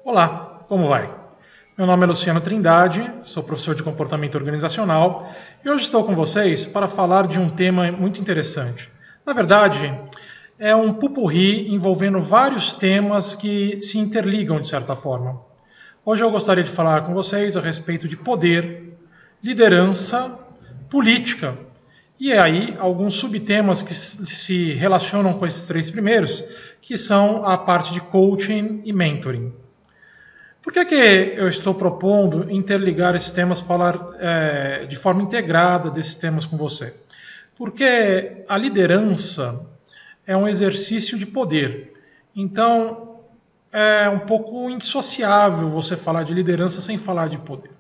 Olá, como vai? Meu nome é Luciano Trindade, sou professor de comportamento organizacional e hoje estou com vocês para falar de um tema muito interessante. Na verdade, é um pupurri envolvendo vários temas que se interligam de certa forma. Hoje eu gostaria de falar com vocês a respeito de poder, liderança, política e aí alguns subtemas que se relacionam com esses três primeiros, que são a parte de coaching e mentoring. Por que eu estou propondo interligar esses temas, falar de forma integrada desses temas com você? Porque a liderança é um exercício de poder. Então, é um pouco indissociável você falar de liderança sem falar de poder.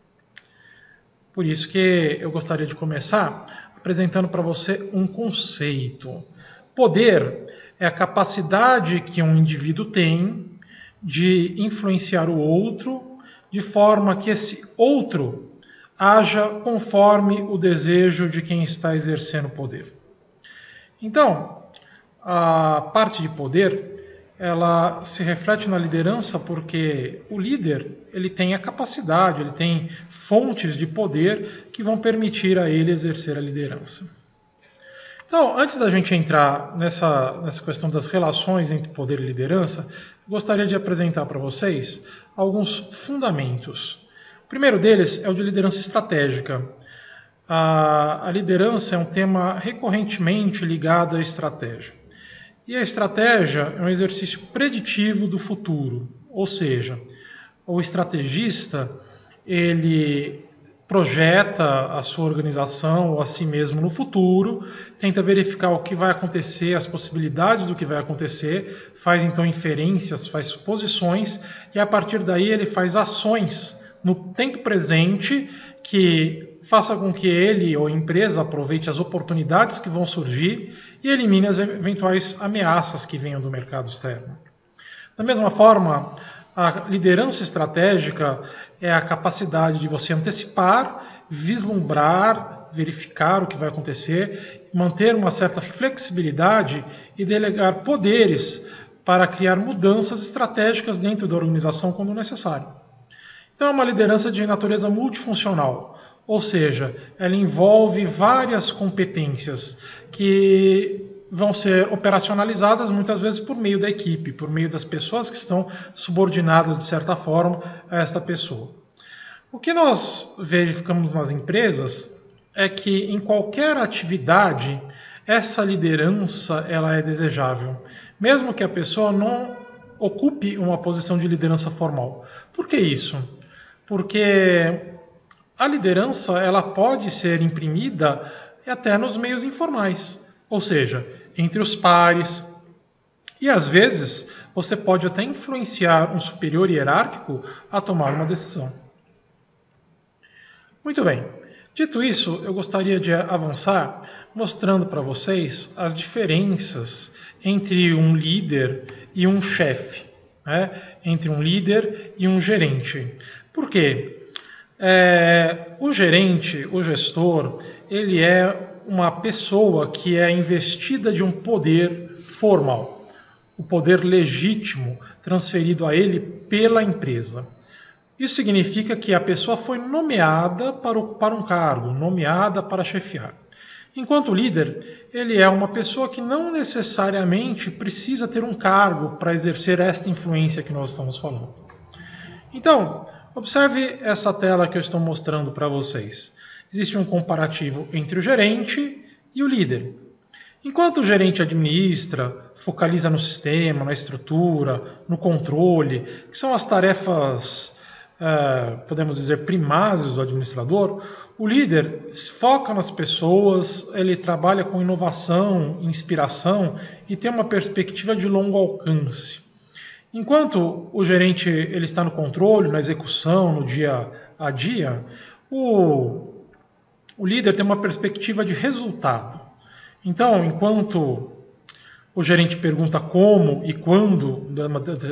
Por isso que eu gostaria de começar apresentando para você um conceito. Poder é a capacidade que um indivíduo tem de influenciar o outro, de forma que esse outro haja conforme o desejo de quem está exercendo o poder. Então, a parte de poder, ela se reflete na liderança porque o líder, ele tem a capacidade, ele tem fontes de poder que vão permitir a ele exercer a liderança. Então, antes da gente entrar nessa questão das relações entre poder e liderança, gostaria de apresentar para vocês alguns fundamentos. O primeiro deles é o de liderança estratégica. A liderança é um tema recorrentemente ligado à estratégia. E a estratégia é um exercício preditivo do futuro, ou seja, o estrategista, ele projeta a sua organização ou a si mesmo no futuro, tenta verificar o que vai acontecer, as possibilidades do que vai acontecer, faz então inferências, faz suposições e a partir daí ele faz ações no tempo presente que faça com que ele ou a empresa aproveite as oportunidades que vão surgir e elimine as eventuais ameaças que venham do mercado externo. Da mesma forma, a liderança estratégica é a capacidade de você antecipar, vislumbrar, verificar o que vai acontecer, manter uma certa flexibilidade e delegar poderes para criar mudanças estratégicas dentro da organização quando necessário. Então é uma liderança de natureza multifuncional, ou seja, ela envolve várias competências que vão ser operacionalizadas muitas vezes por meio da equipe, por meio das pessoas que estão subordinadas de certa forma a esta pessoa. O que nós verificamos nas empresas é que em qualquer atividade essa liderança ela é desejável, mesmo que a pessoa não ocupe uma posição de liderança formal. Por que isso? Porque a liderança ela pode ser imprimida até nos meios informais, ou seja, entre os pares. E às vezes você pode até influenciar um superior hierárquico a tomar uma decisão. Muito bem. Dito isso, eu gostaria de avançar mostrando para vocês as diferenças entre um líder e um chefe, né? Entre um líder e um gerente. Por quê? O gerente, o gestor, ele é uma pessoa que é investida de um poder formal, o poder legítimo transferido a ele pela empresa. Isso significa que a pessoa foi nomeada para ocupar um cargo, nomeada para chefiar. Enquanto o líder, ele é uma pessoa que não necessariamente precisa ter um cargo para exercer esta influência que nós estamos falando. Então, observe essa tela que eu estou mostrando para vocês. Existe um comparativo entre o gerente e o líder. Enquanto o gerente administra, focaliza no sistema, na estrutura, no controle, que são as tarefas, podemos dizer, primazes do administrador, o líder foca nas pessoas, ele trabalha com inovação, inspiração e tem uma perspectiva de longo alcance. Enquanto o gerente ele está no controle, na execução, no dia a dia, o líder tem uma perspectiva de resultado. Então, enquanto o gerente pergunta como e quando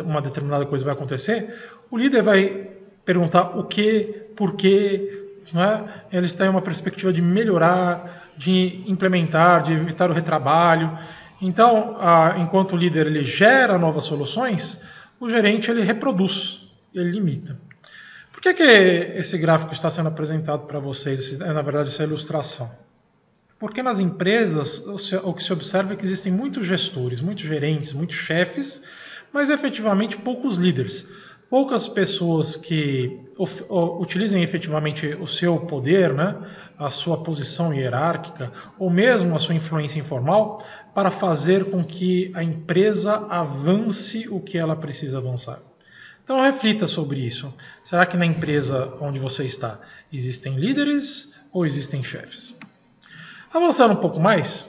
uma determinada coisa vai acontecer, o líder vai perguntar o que, por quê, né? Ele está em uma perspectiva de melhorar, de implementar, de evitar o retrabalho. Então, enquanto o líder ele gera novas soluções, o gerente ele reproduz. ele limita. Por que esse gráfico está sendo apresentado para vocês, na verdade, essa ilustração? Porque nas empresas o que se observa é que existem muitos gestores, muitos gerentes, muitos chefes, mas efetivamente poucos líderes. Poucas pessoas que utilizem efetivamente o seu poder, né, a sua posição hierárquica, ou mesmo a sua influência informal, para fazer com que a empresa avance o que ela precisa avançar. Então reflita sobre isso. Será que na empresa onde você está existem líderes ou existem chefes? Avançando um pouco mais,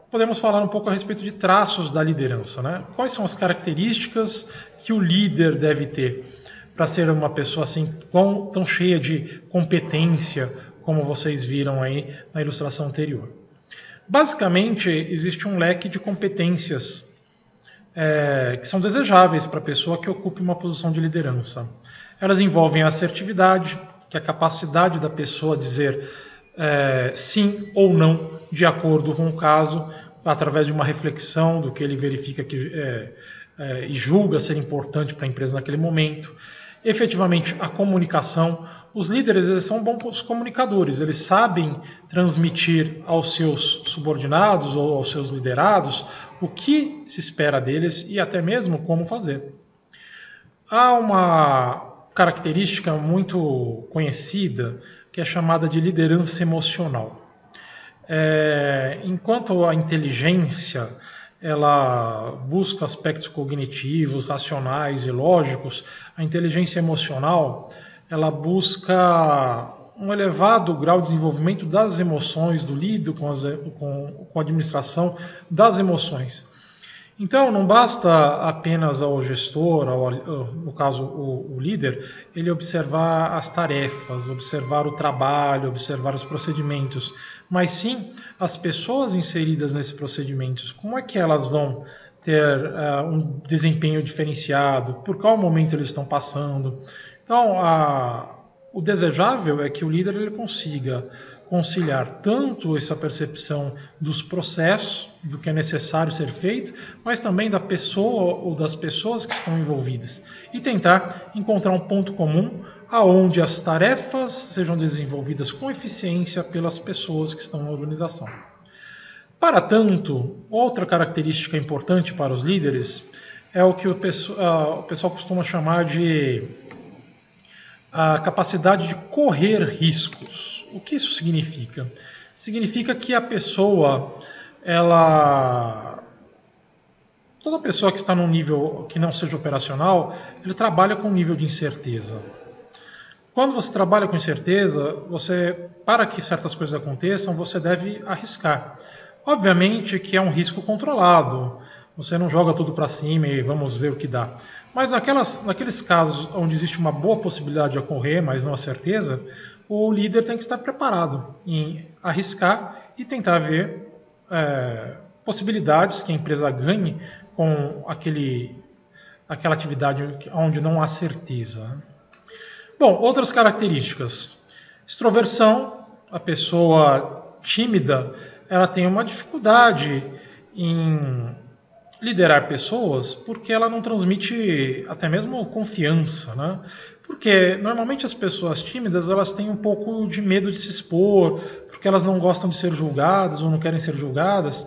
podemos falar um pouco a respeito de traços da liderança, né? Quais são as características que o líder deve ter para ser uma pessoa assim tão cheia de competência como vocês viram aí na ilustração anterior? Basicamente, existe um leque de competências que são desejáveis para a pessoa que ocupe uma posição de liderança. Elas envolvem a assertividade, que é a capacidade da pessoa dizer sim ou não de acordo com o caso, através de uma reflexão do que ele verifica e julga ser importante para a empresa naquele momento. Efetivamente, a comunicação. Os líderes eles são bons comunicadores, eles sabem transmitir aos seus subordinados ou aos seus liderados o que se espera deles e até mesmo como fazer. Há uma característica muito conhecida que é chamada de liderança emocional. Enquanto a inteligência ela busca aspectos cognitivos, racionais e lógicos, a inteligência emocional ela busca um elevado grau de desenvolvimento das emoções, do lido com a administração das emoções. Então, não basta apenas ao gestor, no caso o líder, ele observar as tarefas, observar o trabalho, observar os procedimentos, mas sim as pessoas inseridas nesses procedimentos. Como é que elas vão ter um desempenho diferenciado? Por qual momento eles estão passando? Então, o desejável é que o líder ele consiga conciliar tanto essa percepção dos processos, do que é necessário ser feito, mas também da pessoa ou das pessoas que estão envolvidas e tentar encontrar um ponto comum aonde as tarefas sejam desenvolvidas com eficiência pelas pessoas que estão na organização. Para tanto, outra característica importante para os líderes é o que o pessoal costuma chamar de a capacidade de correr riscos. O que isso significa? Significa que a pessoa, toda pessoa que está num nível que não seja operacional, ele trabalha com um nível de incerteza. Quando você trabalha com incerteza, para que certas coisas aconteçam, você deve arriscar. Obviamente que é um risco controlado. Você não joga tudo para cima e vamos ver o que dá. Mas naqueles casos onde existe uma boa possibilidade de ocorrer, mas não a certeza, o líder tem que estar preparado em arriscar e tentar ver possibilidades que a empresa ganhe com aquela atividade onde não há certeza. Bom, outras características. Extroversão, a pessoa tímida, ela tem uma dificuldade em liderar pessoas porque ela não transmite até mesmo confiança, né? Porque normalmente as pessoas tímidas elas têm um pouco de medo de se expor, porque elas não gostam de ser julgadas ou não querem ser julgadas.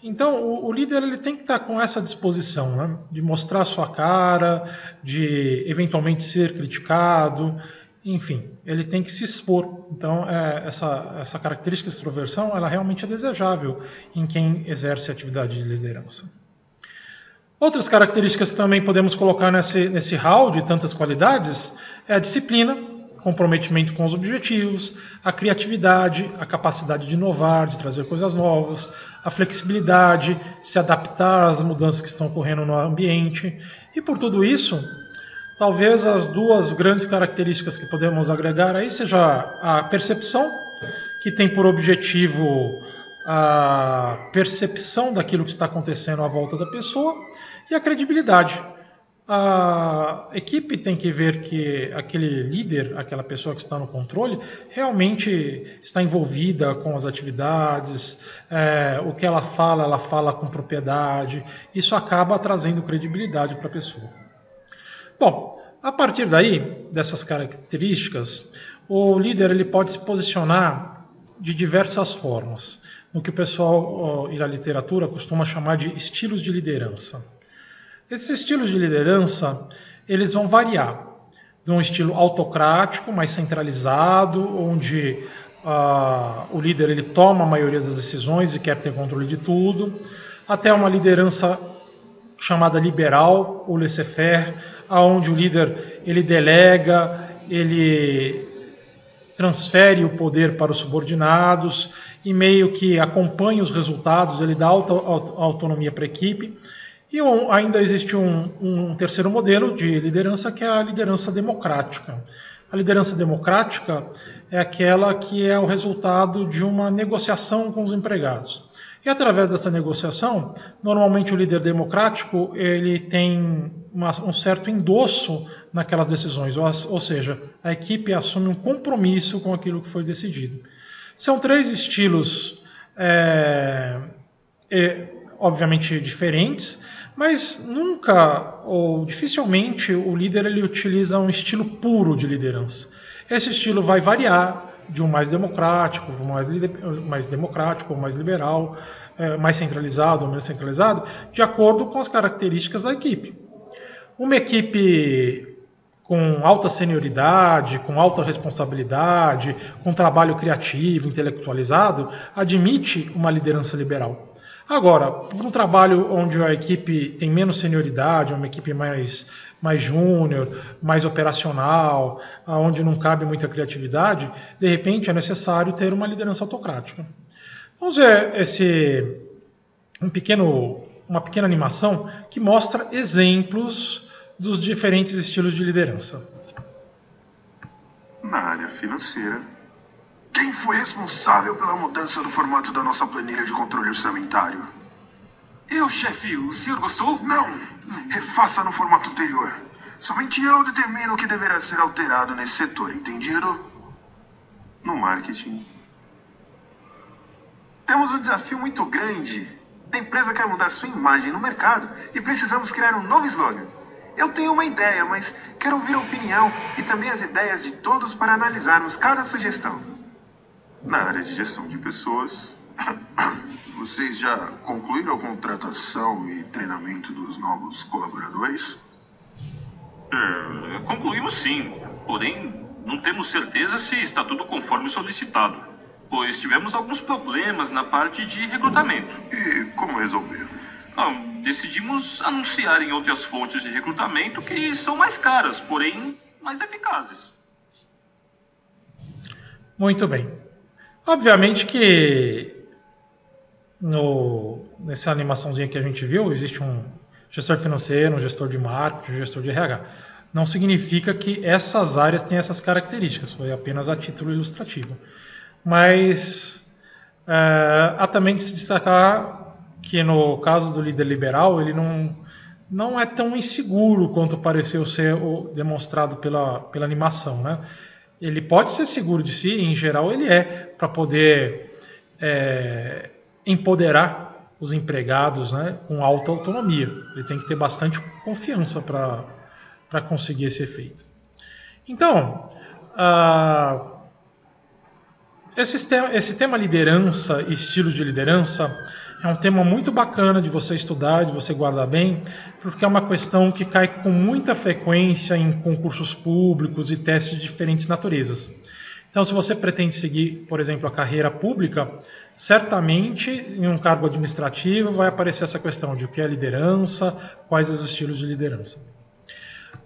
Então o líder ele tem que estar com essa disposição, né? De mostrar a sua cara, de eventualmente ser criticado, enfim, ele tem que se expor. Então essa característica de extroversão ela realmente é desejável em quem exerce atividade de liderança. Outras características que também podemos colocar nesse hall de tantas qualidades é a disciplina, comprometimento com os objetivos, a criatividade, a capacidade de inovar, de trazer coisas novas, a flexibilidade, se adaptar às mudanças que estão ocorrendo no ambiente. E por tudo isso, talvez as duas grandes características que podemos agregar aí seja a percepção, que tem por objetivo a percepção daquilo que está acontecendo à volta da pessoa, e a credibilidade. A equipe tem que ver que aquele líder, aquela pessoa que está no controle, realmente está envolvida com as atividades, o que ela fala com propriedade. Isso acaba trazendo credibilidade para a pessoa. Bom, a partir daí, dessas características, o líder ele pode se posicionar de diversas formas, no que o pessoal e a literatura costuma chamar de estilos de liderança. Esses estilos de liderança, eles vão variar de um estilo autocrático, mais centralizado, onde o líder ele toma a maioria das decisões e quer ter controle de tudo, até uma liderança chamada liberal ou laissez-faire, onde o líder ele delega, ele transfere o poder para os subordinados e meio que acompanha os resultados, ele dá autonomia para a equipe. E ainda existe um terceiro modelo de liderança, que é a liderança democrática. A liderança democrática é aquela que é o resultado de uma negociação com os empregados. E através dessa negociação, normalmente o líder democrático ele tem um certo endosso naquelas decisões, ou seja, a equipe assume um compromisso com aquilo que foi decidido. São três estilos, obviamente diferentes, mas nunca ou dificilmente o líder ele utiliza um estilo puro de liderança. Esse estilo vai variar de um mais democrático, mais democrático, mais liberal, mais centralizado ou menos centralizado, de acordo com as características da equipe. Uma equipe com alta senioridade, com alta responsabilidade, com trabalho criativo, intelectualizado, admite uma liderança liberal. Agora, por um trabalho onde a equipe tem menos senioridade, uma equipe mais júnior, mais operacional, onde não cabe muita criatividade, de repente é necessário ter uma liderança autocrática. Vamos ver uma pequena animação que mostra exemplos dos diferentes estilos de liderança. Na área financeira, quem foi responsável pela mudança do formato da nossa planilha de controle orçamentário? Eu, chefe. O senhor gostou? Não! Refaça no formato anterior. Somente eu determino o que deverá ser alterado nesse setor, entendido? No marketing, temos um desafio muito grande. A empresa quer mudar sua imagem no mercado e precisamos criar um novo slogan. Eu tenho uma ideia, mas quero ouvir a opinião e também as ideias de todos para analisarmos cada sugestão. Na área de gestão de pessoas, vocês já concluíram a contratação e treinamento dos novos colaboradores? Concluímos sim, porém não temos certeza se está tudo conforme solicitado, pois tivemos alguns problemas na parte de recrutamento. E como resolveram? Decidimos anunciar em outras fontes de recrutamento que são mais caras, porém mais eficazes. Muito bem. Obviamente que nessa animaçãozinha que a gente viu, existe um gestor financeiro, um gestor de marketing, um gestor de RH. Não significa que essas áreas têm essas características, foi apenas a título ilustrativo. Mas há também de se destacar que no caso do líder liberal, ele não é tão inseguro quanto pareceu ser demonstrado pela animação, né? Ele pode ser seguro de si, em geral ele é, para poder empoderar os empregados, né, com alta autonomia. Ele tem que ter bastante confiança para conseguir esse efeito. Então, esse tema liderança, estilos de liderança, é um tema muito bacana de você estudar, de você guardar bem, porque é uma questão que cai com muita frequência em concursos públicos e testes de diferentes naturezas. Então, se você pretende seguir, por exemplo, a carreira pública, certamente em um cargo administrativo vai aparecer essa questão de o que é liderança, quais os estilos de liderança.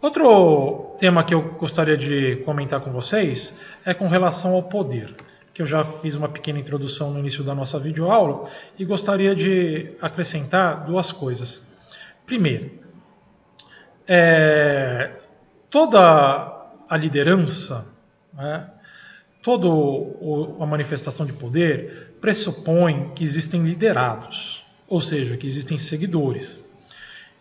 Outro tema que eu gostaria de comentar com vocês é com relação ao poder, que eu já fiz uma pequena introdução no início da nossa videoaula e gostaria de acrescentar duas coisas. Primeiro, toda a liderança, né, toda a manifestação de poder pressupõe que existem liderados, ou seja, que existem seguidores.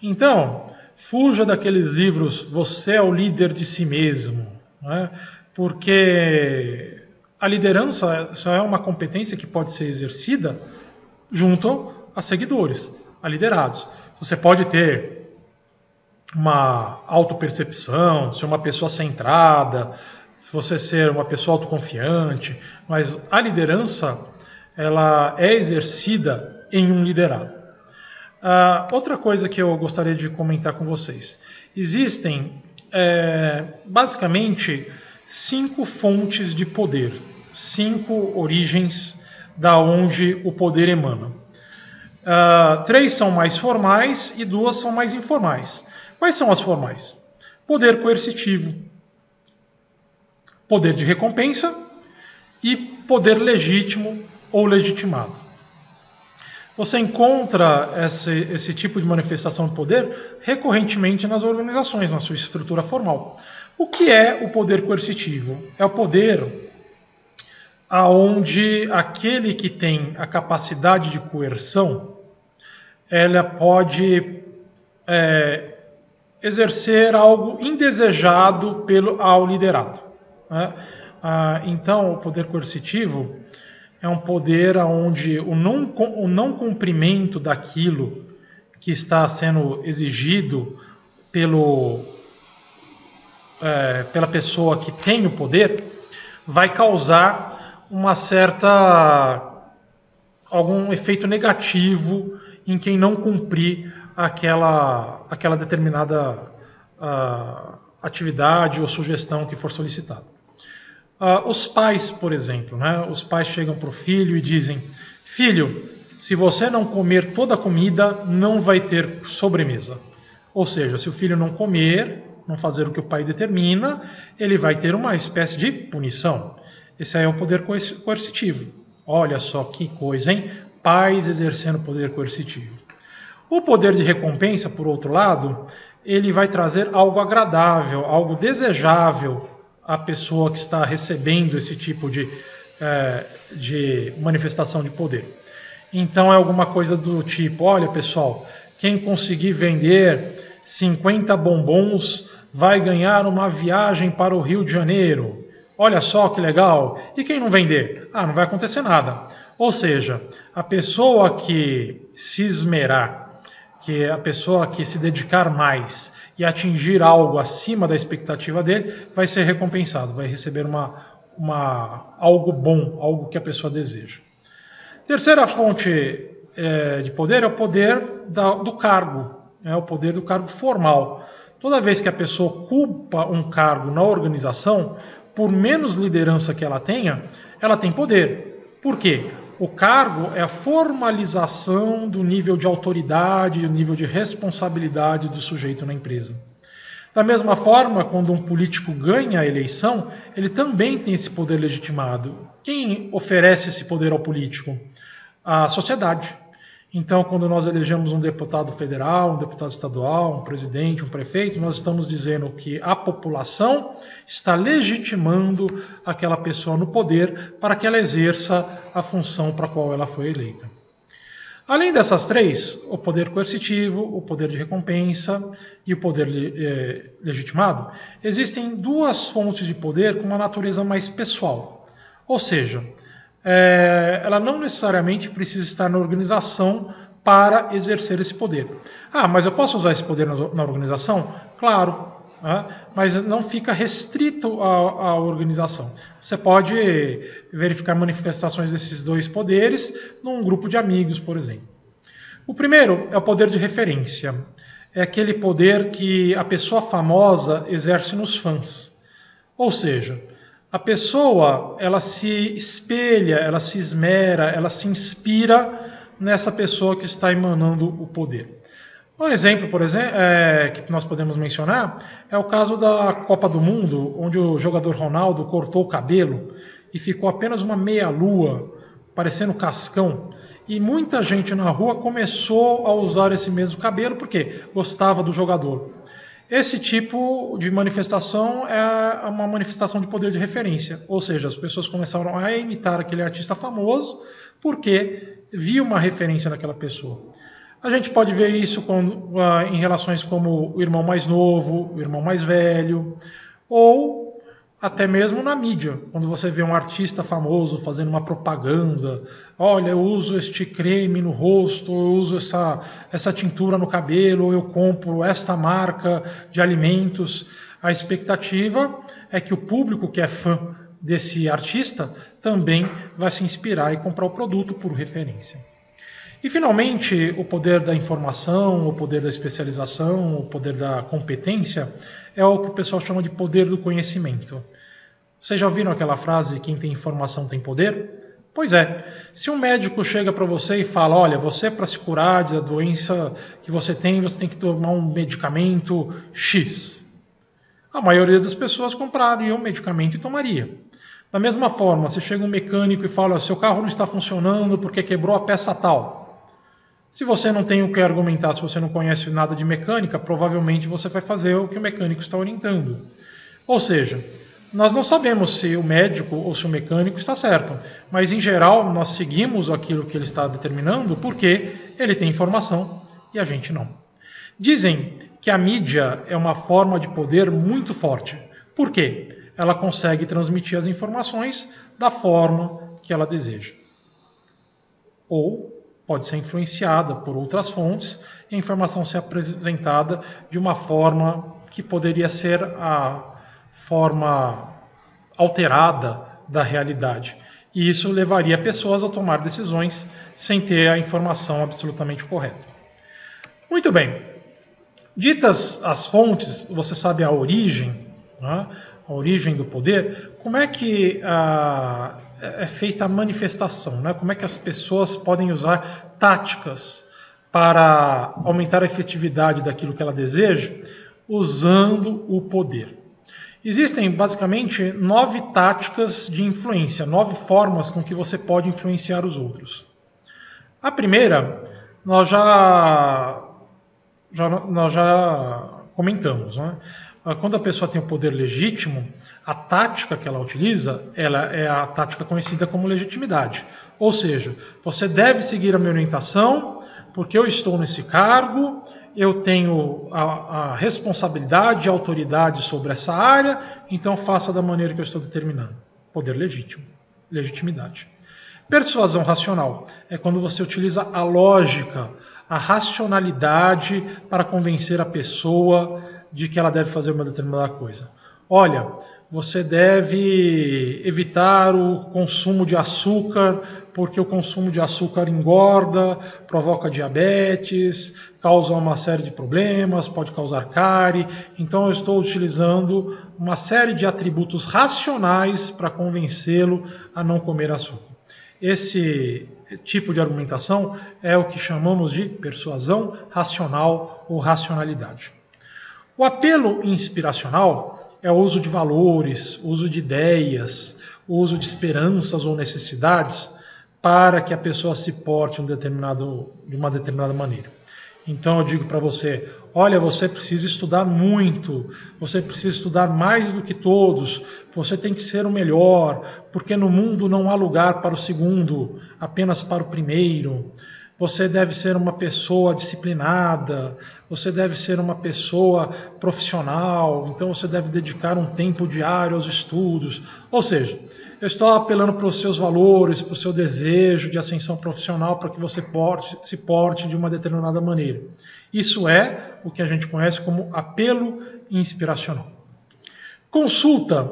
Então, fuja daqueles livros "Você é o líder de si mesmo", né, porque a liderança só é uma competência que pode ser exercida junto a seguidores, a liderados. Você pode ter uma autopercepção, ser uma pessoa centrada, você ser uma pessoa autoconfiante, mas a liderança ela é exercida em um liderado. Outra coisa que eu gostaria de comentar com vocês. Existem basicamente 5 fontes de poder, 5 origens da onde o poder emana. 3 são mais formais e 2 são mais informais. Quais são as formais? Poder coercitivo, poder de recompensa e poder legítimo ou legitimado. Você encontra esse tipo de manifestação de poder recorrentemente nas organizações, na sua estrutura formal. O que é o poder coercitivo? É o poder onde aquele que tem a capacidade de coerção, ela pode exercer algo indesejado ao liderado. Então, o poder coercitivo é um poder onde o não cumprimento daquilo que está sendo exigido pela pessoa que tem o poder vai causar algum efeito negativo em quem não cumprir aquela determinada atividade ou sugestão que for solicitada. Os pais, por exemplo, os pais chegam para o filho e dizem: filho, se você não comer toda a comida, não vai ter sobremesa. Ou seja, se o filho não comer, não fazer o que o pai determina, ele vai ter uma espécie de punição. Esse aí é o poder coercitivo. Olha só que coisa, hein? Pais exercendo poder coercitivo. O poder de recompensa, por outro lado, ele vai trazer algo agradável, algo desejável à pessoa que está recebendo esse tipo de manifestação de poder. Então é alguma coisa do tipo: olha pessoal, quem conseguir vender 50 bombons vai ganhar uma viagem para o Rio de Janeiro. Olha só que legal. E quem não vender? Não vai acontecer nada. Ou seja, a pessoa que se esmerar, que a pessoa que se dedicar mais e atingir algo acima da expectativa dele, vai ser recompensado, vai receber algo bom, algo que a pessoa deseja. Terceira fonte de poder é o poder do cargo, o poder do cargo formal. Toda vez que a pessoa ocupa um cargo na organização, por menos liderança que ela tenha, ela tem poder. Por quê? O cargo é a formalização do nível de autoridade e o nível de responsabilidade do sujeito na empresa. Da mesma forma, quando um político ganha a eleição, ele também tem esse poder legitimado. Quem oferece esse poder ao político? A sociedade. Então, quando nós elegemos um deputado federal, um deputado estadual, um presidente, um prefeito, nós estamos dizendo que a população está legitimando aquela pessoa no poder para que ela exerça a função para a qual ela foi eleita. Além dessas 3, o poder coercitivo, o poder de recompensa e o poder legitimado, existem 2 fontes de poder com uma natureza mais pessoal. Ou seja, ela não necessariamente precisa estar na organização para exercer esse poder. Mas eu posso usar esse poder na organização? Claro, mas não fica restrito à organização. Você pode verificar manifestações desses 2 poderes num grupo de amigos, por exemplo. O primeiro é o poder de referência. É aquele poder que a pessoa famosa exerce nos fãs. Ou seja, a pessoa, ela se espelha, ela se esmera, ela se inspira nessa pessoa que está emanando o poder. Um exemplo, por exemplo, que nós podemos mencionar é o caso da Copa do Mundo, onde o jogador Ronaldo cortou o cabelo e ficou apenas uma meia-lua, parecendo cascão. E muita gente na rua começou a usar esse mesmo cabelo porque gostava do jogador. Esse tipo de manifestação é uma manifestação de poder de referência, ou seja, as pessoas começaram a imitar aquele artista famoso porque via uma referência naquela pessoa. A gente pode ver isso em relações como o irmão mais novo, o irmão mais velho, ou até mesmo na mídia, quando você vê um artista famoso fazendo uma propaganda, olha, eu uso este creme no rosto, eu uso essa tintura no cabelo, eu compro esta marca de alimentos. A expectativa é que o público que é fã desse artista também vai se inspirar e comprar o produto por referência. E, finalmente, o poder da informação, o poder da especialização, o poder da competência é o que o pessoal chama de poder do conhecimento. Vocês já ouviram aquela frase, quem tem informação tem poder? Pois é, se um médico chega para você e fala, olha, você para se curar da doença que você tem que tomar um medicamento X. A maioria das pessoas compraria o medicamento e tomaria. Da mesma forma, se chega um mecânico e fala, seu carro não está funcionando porque quebrou a peça tal. Se você não tem o que argumentar, se você não conhece nada de mecânica, provavelmente você vai fazer o que o mecânico está orientando. Ou seja, nós não sabemos se o médico ou se o mecânico está certo, mas em geral nós seguimos aquilo que ele está determinando porque ele tem informação e a gente não. Dizem que a mídia é uma forma de poder muito forte. Por quê? Ela consegue transmitir as informações da forma que ela deseja. Ou pode ser influenciada por outras fontes e a informação ser apresentada de uma forma que poderia ser a forma alterada da realidade. E isso levaria pessoas a tomar decisões sem ter a informação absolutamente correta. Muito bem. Ditas as fontes, você sabe a origem, né? A origem do poder, como é que é feita a manifestação, né? Como é que as pessoas podem usar táticas para aumentar a efetividade daquilo que ela deseja, usando o poder. Existem basicamente 9 táticas de influência, 9 formas com que você pode influenciar os outros. A primeira, nós já comentamos, né? Quando a pessoa tem o poder legítimo, a tática que ela utiliza, ela é a tática conhecida como legitimidade. Ou seja, você deve seguir a minha orientação, porque eu estou nesse cargo, eu tenho a responsabilidade e a autoridade sobre essa área, então faça da maneira que eu estou determinando. Poder legítimo, legitimidade. Persuasão racional é quando você utiliza a lógica, a racionalidade para convencer a pessoa de que ela deve fazer uma determinada coisa. Olha, você deve evitar o consumo de açúcar, porque o consumo de açúcar engorda, provoca diabetes, causa uma série de problemas, pode causar cárie. Então eu estou utilizando uma série de atributos racionais para convencê-lo a não comer açúcar. Esse tipo de argumentação é o que chamamos de persuasão racional ou racionalidade. O apelo inspiracional é o uso de valores, o uso de ideias, o uso de esperanças ou necessidades para que a pessoa se porte de uma determinada maneira. Então eu digo para você, olha, você precisa estudar muito, você precisa estudar mais do que todos, você tem que ser o melhor, porque no mundo não há lugar para o segundo, apenas para o primeiro. Você deve ser uma pessoa disciplinada, você deve ser uma pessoa profissional, então você deve dedicar um tempo diário aos estudos. Ou seja, eu estou apelando para os seus valores, para o seu desejo de ascensão profissional, para que você se porte de uma determinada maneira. Isso é o que a gente conhece como apelo inspiracional. Consulta,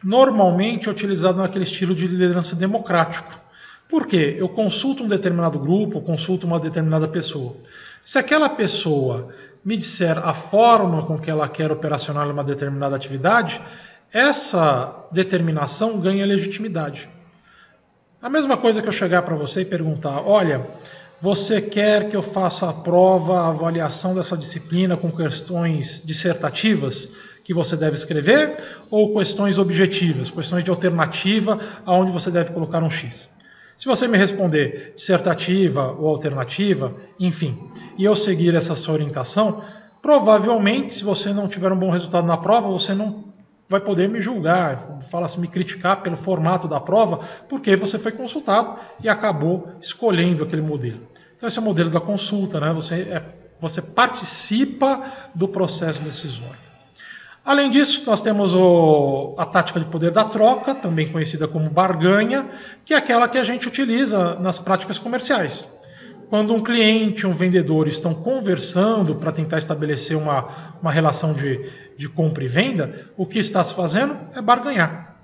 normalmente é utilizado naquele estilo de liderança democrático. Por quê? Eu consulto um determinado grupo, consulto uma determinada pessoa. Se aquela pessoa me disser a forma com que ela quer operacionar uma determinada atividade, essa determinação ganha legitimidade. A mesma coisa que eu chegar para você e perguntar, olha, você quer que eu faça a prova, a avaliação dessa disciplina com questões dissertativas que você deve escrever ou questões objetivas, questões de alternativa aonde você deve colocar um X? Se você me responder dissertativa ou alternativa, enfim, e eu seguir essa sua orientação, provavelmente, se você não tiver um bom resultado na prova, você não vai poder me julgar, me criticar pelo formato da prova, porque você foi consultado e acabou escolhendo aquele modelo. Então esse é o modelo da consulta, né? Você participa do processo decisório. Além disso, nós temos a tática de poder da troca, também conhecida como barganha, que é aquela que a gente utiliza nas práticas comerciais. Quando um cliente e um vendedor estão conversando para tentar estabelecer uma relação de compra e venda, o que está se fazendo é barganhar.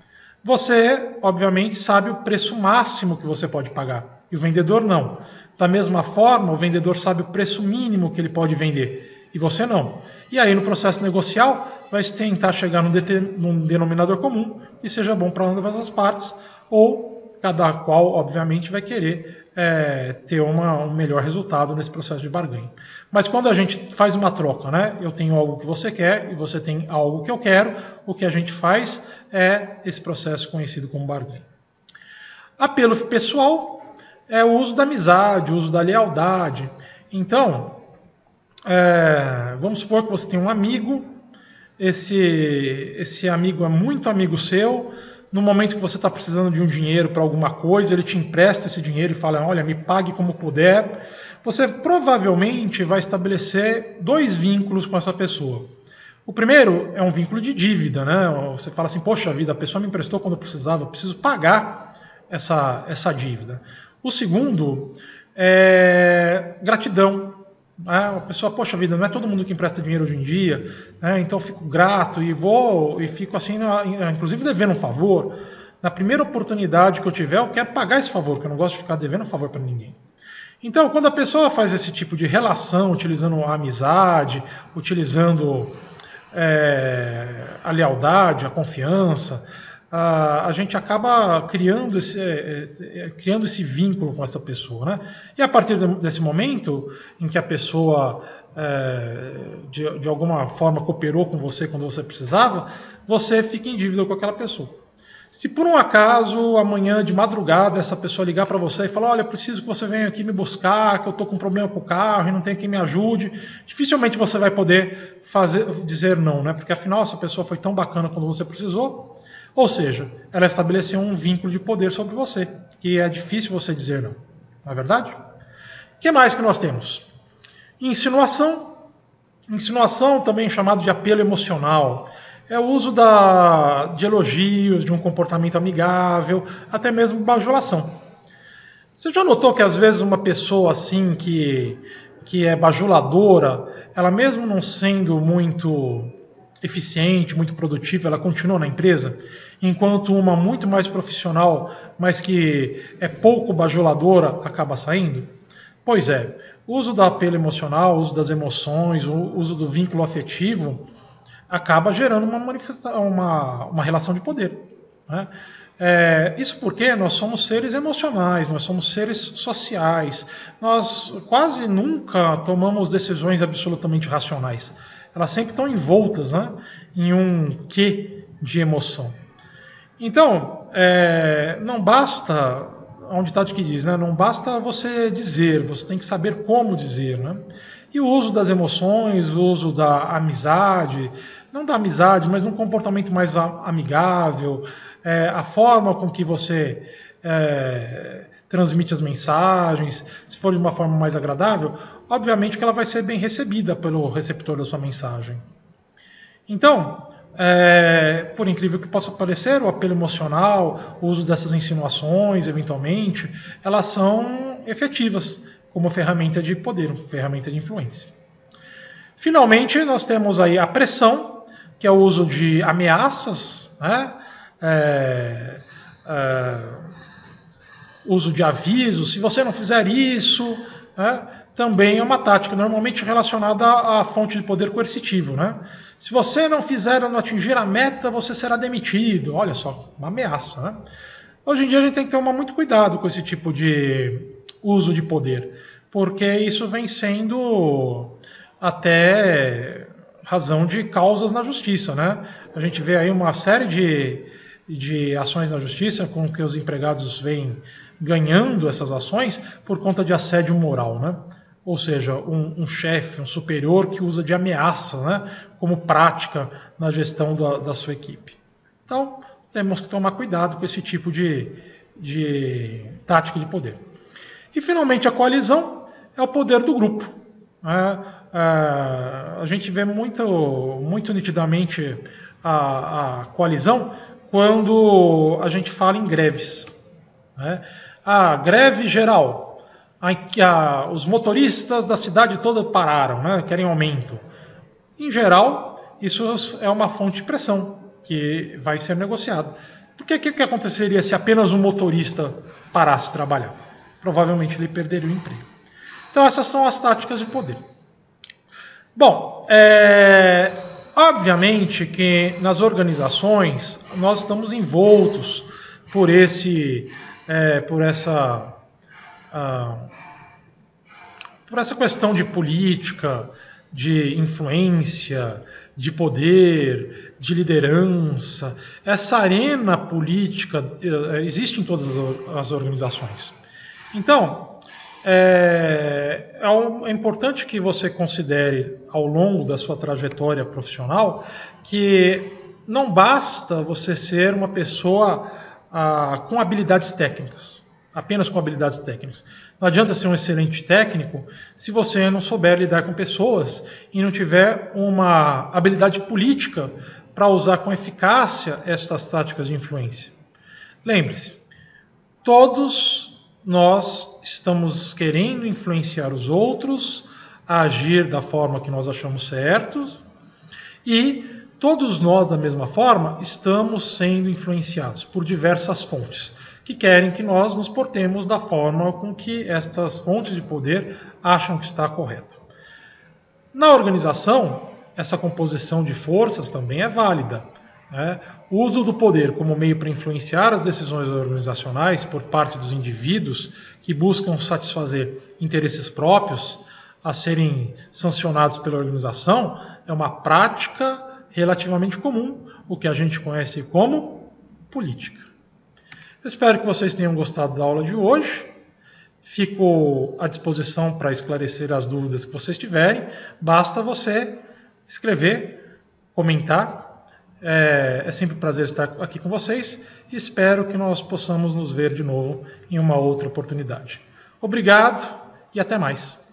Você, obviamente, sabe o preço máximo que você pode pagar, e o vendedor não. Da mesma forma, o vendedor sabe o preço mínimo que ele pode vender, e você não. E aí, no processo negocial, vai se tentar chegar num denominador comum que seja bom para ambas as partes, ou cada qual, obviamente, vai querer ter um melhor resultado nesse processo de barganha. Mas quando a gente faz uma troca, né? Eu tenho algo que você quer e você tem algo que eu quero, o que a gente faz é esse processo conhecido como barganha. Apelo pessoal é o uso da amizade, o uso da lealdade. Então, vamos supor que você tem um amigo, esse amigo é muito amigo seu. No momento que você está precisando de um dinheiro para alguma coisa, ele te empresta esse dinheiro e fala, olha, me pague como puder. Você provavelmente vai estabelecer 2 vínculos com essa pessoa. O primeiro é um vínculo de dívida, né? Você fala assim, poxa vida, a pessoa me emprestou quando eu precisava, eu preciso pagar essa dívida. O segundo é gratidão. A pessoa, poxa vida, não é todo mundo que empresta dinheiro hoje em dia, né? Então eu fico grato e fico assim, inclusive devendo um favor. Na primeira oportunidade que eu tiver, eu quero pagar esse favor, porque eu não gosto de ficar devendo favor para ninguém. Então, quando a pessoa faz esse tipo de relação, utilizando a amizade, utilizando a lealdade, a confiança, a gente acaba criando esse vínculo com essa pessoa, né? E a partir desse momento em que a pessoa de alguma forma cooperou com você quando você precisava, você fica em dívida com aquela pessoa. Se por um acaso amanhã de madrugada essa pessoa ligar para você e falar, olha, preciso que você venha aqui me buscar, que eu estou com um problema com o carro e não tem quem me ajude, dificilmente você vai poder dizer não, né? Porque afinal essa pessoa foi tão bacana quando você precisou. Ou seja, ela estabeleceu um vínculo de poder sobre você, que é difícil você dizer não. Não é verdade? O que mais que nós temos? Insinuação. Insinuação, também chamado de apelo emocional. É o uso de elogios, de um comportamento amigável, até mesmo bajulação. Você já notou que às vezes uma pessoa assim que é bajuladora, ela mesmo não sendo muito eficiente, muito produtiva, ela continua na empresa, enquanto uma muito mais profissional, mas que é pouco bajuladora, acaba saindo? Pois é, o uso do apelo emocional, o uso das emoções, o uso do vínculo afetivo, acaba gerando uma relação de poder, né? Isso porque nós somos seres emocionais, nós somos seres sociais, nós quase nunca tomamos decisões absolutamente racionais. Elas sempre estão envoltas, né, em um quê de emoção. Então, não basta, há um ditado que diz, né, não basta você dizer, você tem que saber como dizer, né? E o uso das emoções, o uso da amizade, não da amizade, mas de um comportamento mais amigável, a forma com que você transmite as mensagens, se for de uma forma mais agradável, obviamente que ela vai ser bem recebida pelo receptor da sua mensagem. Então, por incrível que possa parecer, o apelo emocional, o uso dessas insinuações, eventualmente, elas são efetivas como ferramenta de poder, ferramenta de influência. Finalmente, nós temos aí a pressão, que é o uso de ameaças, né? Uso de avisos, se você não fizer isso, né? Também é uma tática normalmente relacionada à fonte de poder coercitivo, né? Se você não fizer ou não atingir a meta, você será demitido. Olha só, uma ameaça, né? Hoje em dia a gente tem que tomar muito cuidado com esse tipo de uso de poder, porque isso vem sendo até razão de causas na justiça, né? A gente vê aí uma série de ações na justiça com que os empregados vêm ganhando essas ações por conta de assédio moral, né? Ou seja, um chefe, um superior que usa de ameaça, né, como prática na gestão da sua equipe. Então, temos que tomar cuidado com esse tipo de tática de poder. E, finalmente, a coalizão é o poder do grupo. a gente vê muito nitidamente a coalizão quando a gente fala em greves, né? A greve geral, os motoristas da cidade toda pararam, né? Querem aumento. Em geral, isso é uma fonte de pressão que vai ser negociado. Porque o que aconteceria se apenas um motorista parasse de trabalhar? Provavelmente ele perderia o emprego. Então essas são as táticas de poder. Bom, obviamente que nas organizações nós estamos envoltos por essa questão de política, de influência, de poder, de liderança. Essa arena política existe em todas as organizações. Então, é importante que você considere ao longo da sua trajetória profissional que não basta você ser uma pessoa com habilidades técnicas, apenas com habilidades técnicas. Não adianta ser um excelente técnico se você não souber lidar com pessoas e não tiver uma habilidade política para usar com eficácia essas táticas de influência. Lembre-se, todos nós estamos querendo influenciar os outros a agir da forma que nós achamos certos e todos nós, da mesma forma, estamos sendo influenciados por diversas fontes que querem que nós nos portemos da forma com que estas fontes de poder acham que está correto. Na organização, essa composição de forças também é válida, né? O uso do poder como meio para influenciar as decisões organizacionais por parte dos indivíduos que buscam satisfazer interesses próprios a serem sancionados pela organização é uma prática relativamente comum, o que a gente conhece como política. Espero que vocês tenham gostado da aula de hoje. Fico à disposição para esclarecer as dúvidas que vocês tiverem. Basta você escrever, comentar. É sempre um prazer estar aqui com vocês. Espero que nós possamos nos ver de novo em uma outra oportunidade. Obrigado e até mais.